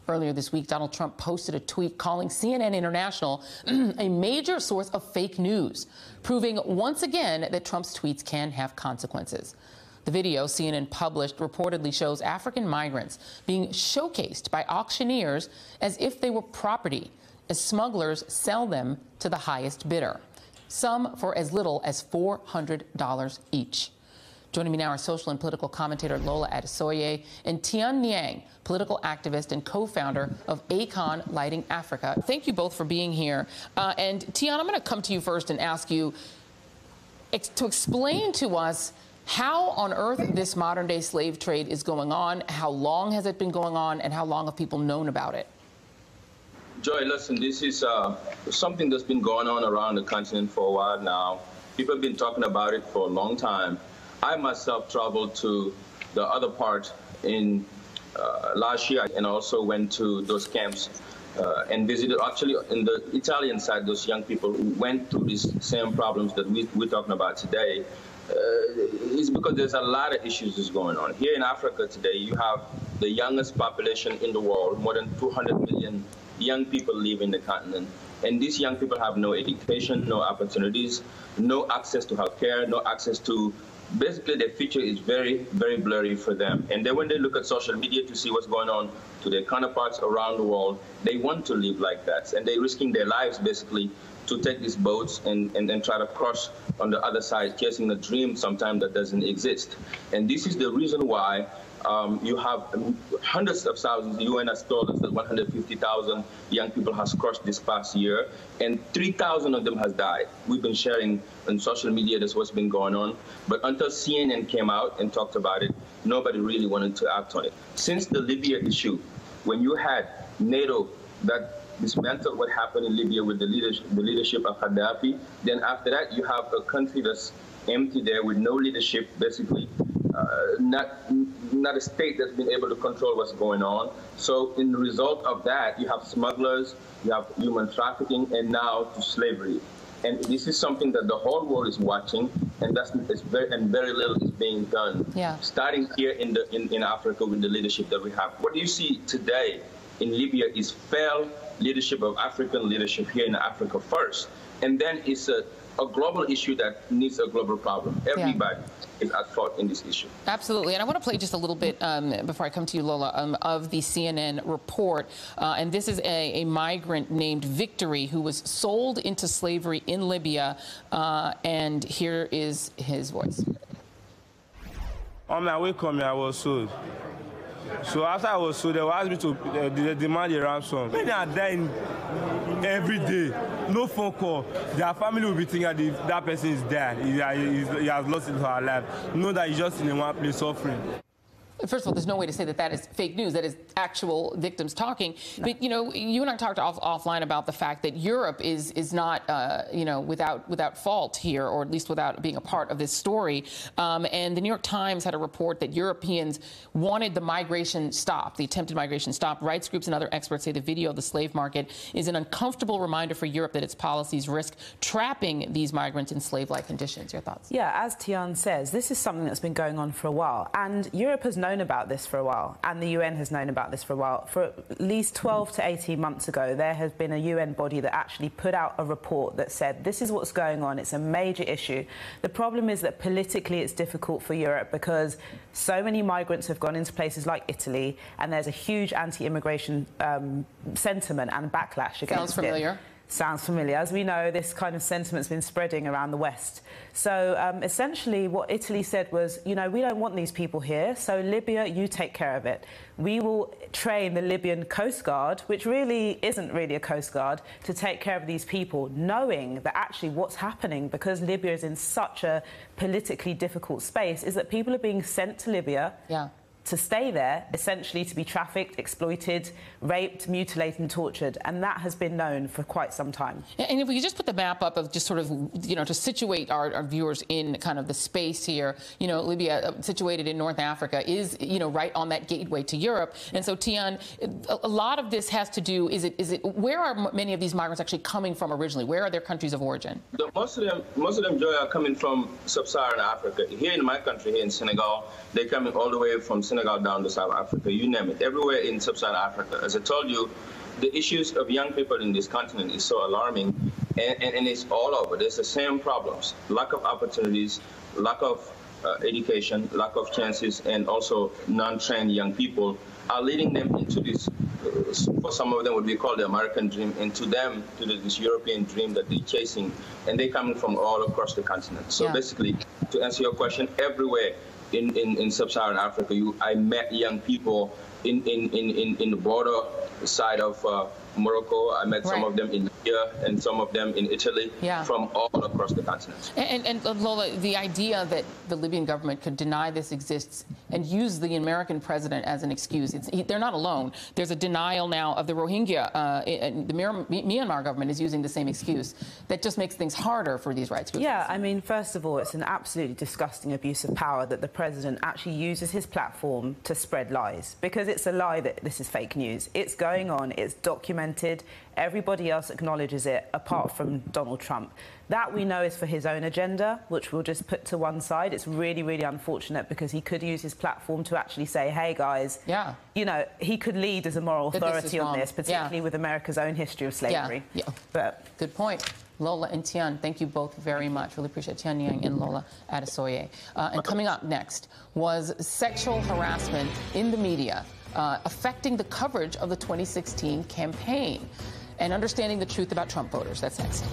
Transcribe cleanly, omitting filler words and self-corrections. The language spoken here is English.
Earlier this week, Donald Trump posted a tweet calling CNN International a major source of fake news, proving once again that Trump's tweets can have consequences. The video CNN published reportedly shows African migrants being showcased by auctioneers as if they were property, as smugglers sell them to the highest bidder, some for as little as $400 each. Joining me now are social and political commentator Lola Adesoye and Thione Niang, political activist and co-founder of Acon Lighting Africa. Thank you both for being here. And Thione, I'm going to come to you first and ask you to explain to us how on earth this modern-day slave trade is going on, how long has it been going on, and how long have people known about it? Joy, listen, this is something that's been going on around the continent for a while now. People have been talking about it for a long time. I myself traveled to the other part in last year and also went to those camps and visited, actually, in the Italian side, those young people who went through these same problems that we're talking about today. It's because there's a lot of issues that's going on. Here in Africa today, you have the youngest population in the world. More than 200 million young people live in the continent. And these young people have no education, no opportunities, no access to health care, no access to, basically their future is very, very blurry for them. And then when they look at social media to see what's going on to their counterparts around the world, they want to live like that. And they're risking their lives, basically, to take these boats and try to cross on the other side, chasing a dream sometimes that doesn't exist. And this is the reason why you have hundreds of thousands. The UN has told us that 150,000 young people has crossed this past year, and 3,000 of them has died. We've been sharing on social media that's what's been going on. But until CNN came out and talked about it, nobody really wanted to act on it. Since the Libya issue, when you had NATO that dismantled what happened in Libya with the leadership of Gaddafi, then after that you have a country that's empty there with no leadership, basically. Not a state that's been able to control what's going on. So in the result of that, you have smugglers, you have human trafficking, and now to slavery. And this is something that the whole world is watching, and very little is being done. Yeah. Starting here in Africa with the leadership that we have. What you see today in Libya is failed leadership of African leadership here in Africa first, and then it's a global issue that needs a global problem. Everybody is at fault in this issue. Absolutely. And I want to play just a little bit, before I come to you, Lola, of the CNN report. And this is a migrant named Victory who was sold into slavery in Libya. And here is his voice. On my way coming, I was sold. So after I was sold, they asked me to demand a ransom. Many are dying every day, no phone call. Their family will be thinking that that person is dead. He has lost his life. Know that he's just in one place suffering. First of all, there's no way to say that that is fake news. That is actual victims talking. No. But, you know, you and I talked offline about the fact that Europe is not, you know, without fault here, or at least without being a part of this story. And the New York Times had a report that Europeans wanted the migration stopped, the attempted migration stopped. Rights groups and other experts say the video of the slave market is an uncomfortable reminder for Europe that its policies risk trapping these migrants in slave-like conditions. Your thoughts? Yeah, as Thione says, this is something that's been going on for a while. And Europe has known about this for a while, and the UN has known about this for a while. For at least 12 to 18 months ago, there has been a UN body that actually put out a report that said, this is what's going on, it's a major issue. The problem is that politically it's difficult for Europe because so many migrants have gone into places like Italy, and there's a huge anti-immigration sentiment and backlash against it. Sounds familiar. Sounds familiar. As we know, this kind of sentiment's been spreading around the West. So essentially what Italy said was, you know, we don't want these people here, so Libya, you take care of it. We will train the Libyan Coast Guard, which really isn't really a Coast Guard, to take care of these people, knowing that actually what's happening, because Libya is in such a politically difficult space, is that people are being sent to Libya. Yeah. To stay there, essentially to be trafficked, exploited, raped, mutilated and tortured. And that has been known for quite some time. And if we could just put the map up of just sort of, you know, to situate our viewers in kind of the space here, you know, Libya, situated in North Africa, is, you know, right on that gateway to Europe. And so, Thione, a lot of this has to do, where are many of these migrants actually coming from originally? Where are their countries of origin? Most of them, Joy, are coming from sub-Saharan Africa. Here in my country, here in Senegal, they're coming all the way from Senegal Senegal down to South Africa, you name it, everywhere in sub-Saharan Africa. As I told you, the issues of young people in this continent is so alarming, and it's all over. There's the same problems: lack of opportunities, lack of education, lack of chances, and also non-trained young people are leading them into this, for some of them what we call the American dream, and to them, to this European dream that they're chasing, and they're coming from all across the continent. So basically, to answer your question, everywhere in sub-Saharan Africa, I met young people in the border side of Morocco. I met some of them in Libya and some of them in Italy, from all across the continent. And Lola, the idea that the Libyan government could deny this exists and use the American president as an excuse, they're not alone. There's a denial now of the Rohingya. The Myanmar government is using the same excuse. That just makes things harder for these rights groups. Yeah, I mean, first of all, it's an absolutely disgusting abuse of power that the president actually uses his platform to spread lies, because it's a lie that this is fake news. It's going on, it's documented, everybody else acknowledges it apart from Donald Trump. That we know is for his own agenda, which we'll just put to one side. It's really, really unfortunate because he could use his platform to actually say, hey, guys, you know, he could lead as a moral authority on this, particularly with America's own history of slavery. But good point. Lola and Thione, thank you both very much. Really appreciate Thione Niang and Lola Adesoye. And coming up next was sexual harassment in the media affecting the coverage of the 2016 campaign and understanding the truth about Trump voters. That's next.